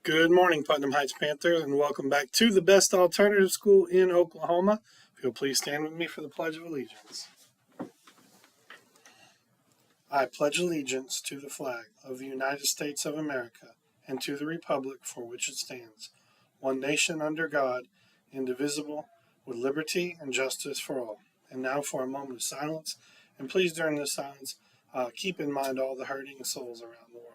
Good morning, Putnam Heights Panthers, and welcome back to the best alternative school in Oklahoma. If you'll please stand with me for the Pledge of Allegiance. I pledge allegiance to the flag of the United States of America and to the republic for which it stands, one nation under God, indivisible, with liberty and justice for all. And now for a moment of silence, and please during this silence, keep in mind all the hurting souls around the world.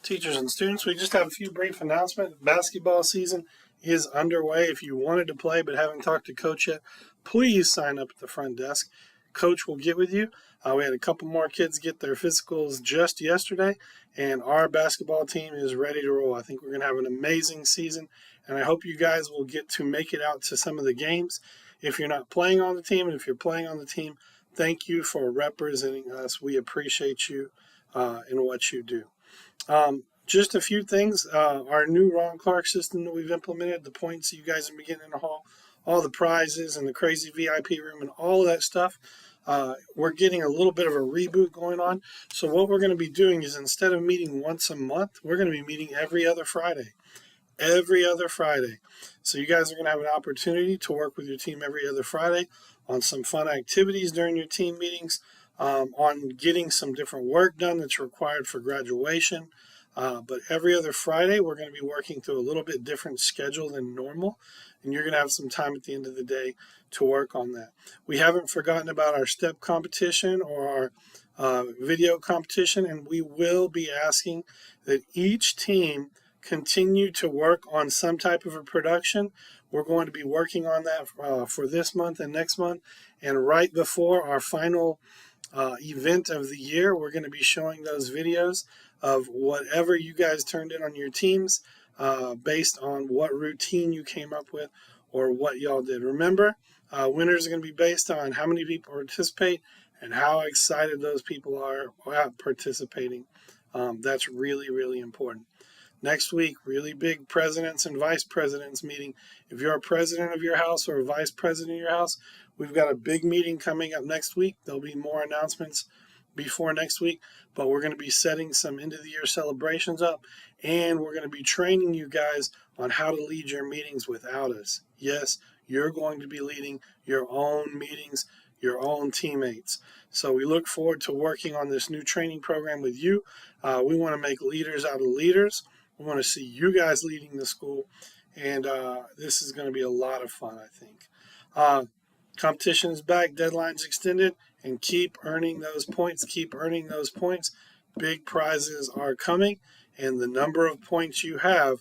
Teachers and students, we just have a few brief announcements. Basketball season is underway. If you wanted to play but haven't talked to Coach yet, please sign up at the front desk. Coach will get with you. We had a couple more kids get their physicals just yesterday, and our basketball team is ready to roll. I think we're going to have an amazing season, and I hope you guys will get to make it out to some of the games. If you're not playing on the team, and if you're playing on the team, thank you for representing us. We appreciate you in what you do. Just a few things. Our new Ron Clark system that we've implemented, the points that you guys have been getting in the hall, all the prizes and the crazy VIP room and all of that stuff. We're getting a little bit of a reboot going on. So what we're going to be doing is instead of meeting once a month, we're going to be meeting every other Friday. Every other Friday. So you guys are going to have an opportunity to work with your team every other Friday on some fun activities during your team meetings, on getting some different work done that's required for graduation. But every other Friday, we're going to be working through a little bit different schedule than normal, and you're going to have some time at the end of the day to work on that. We haven't forgotten about our step competition or our video competition, and we will be asking that each team continue to work on some type of a production. We're going to be working on that for this month and next month, and right before our final event of the year, we're going to be showing those videos of whatever you guys turned in on your teams based on what routine you came up with or what y'all did. Remember, winners are going to be based on how many people participate and how excited those people are about participating. That's really, really important. Next week, really big presidents and vice presidents meeting. If you're a president of your house or a vice president of your house, we've got a big meeting coming up next week. There'll be more announcements before next week, but we're going to be setting some end of the year celebrations up, and we're going to be training you guys on how to lead your meetings without us. Yes, you're going to be leading your own meetings, your own teammates. So we look forward to working on this new training program with you. We want to make leaders out of leaders. We want to see you guys leading the school, and this is going to be a lot of fun, I think. Competition is back, deadline's extended, and keep earning those points. Keep earning those points. Big prizes are coming, and the number of points you have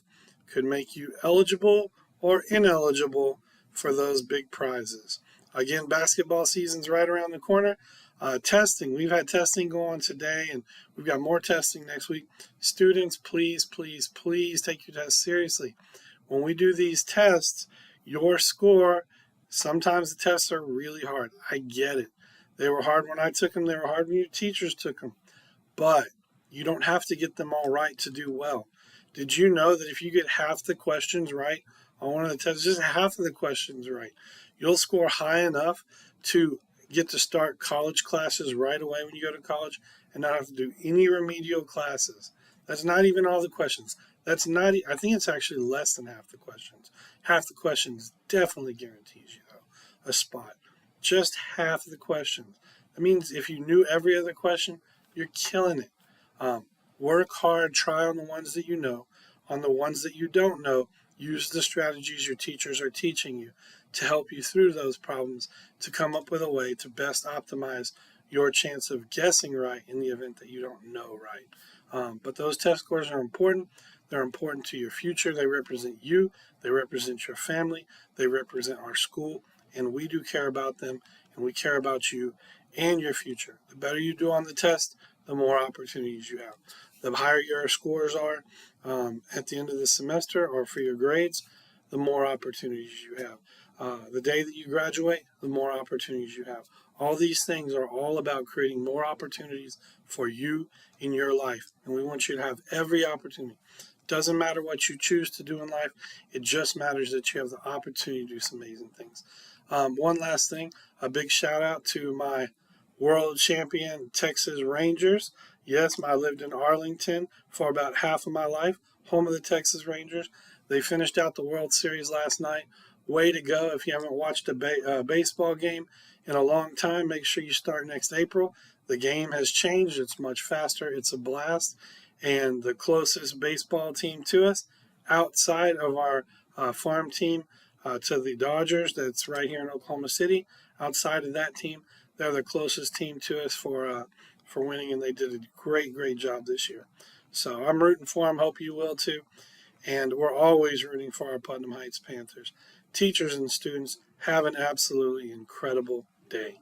could make you eligible or ineligible for those big prizes. Again, basketball season's right around the corner. Testing, we've had testing go on today, and we've got more testing next week. Students, please, please, please take your tests seriously. When we do these tests, your score, sometimes the tests are really hard. I get it. They were hard when I took them. They were hard when your teachers took them. But you don't have to get them all right to do well. Did you know that if you get half the questions right on one of the tests, just half of the questions right, you'll score high enough to get to start college classes right away when you go to college and not have to do any remedial classes. That's not even all the questions. That's not, I think it's actually less than half the questions. Half the questions definitely guarantees you, though, a spot. Just half the questions. That means if you knew every other question, you're killing it. Work hard, try on the ones that you know. On the ones that you don't know, use the strategies your teachers are teaching you to help you through those problems, to come up with a way to best optimize your chance of guessing right in the event that you don't know right. But those test scores are important. They're important to your future. They represent you. They represent your family. They represent our school. And we do care about them, and we care about you and your future. The better you do on the test, the more opportunities you have. The higher your scores are at the end of the semester or for your grades, the more opportunities you have. The day that you graduate, the more opportunities you have. All these things are all about creating more opportunities for you in your life. And we want you to have every opportunity. Doesn't matter what you choose to do in life. It just matters that you have the opportunity to do some amazing things. One last thing, a big shout out to my world champion Texas Rangers. Yes, I lived in Arlington for about half of my life, home of the Texas Rangers. They finished out the World Series last night. Way to go. If you haven't watched a baseball game in a long time, make sure you start next April. The game has changed. It's much faster. It's a blast. And the closest baseball team to us outside of our farm team to the Dodgers, that's right here in Oklahoma City, outside of that team, they're the closest team to us for winning, and they did a great job this year. So I'm rooting for them. Hope you will too. And we're always rooting for our Putnam Heights Panthers. Teachers and students, have an absolutely incredible day.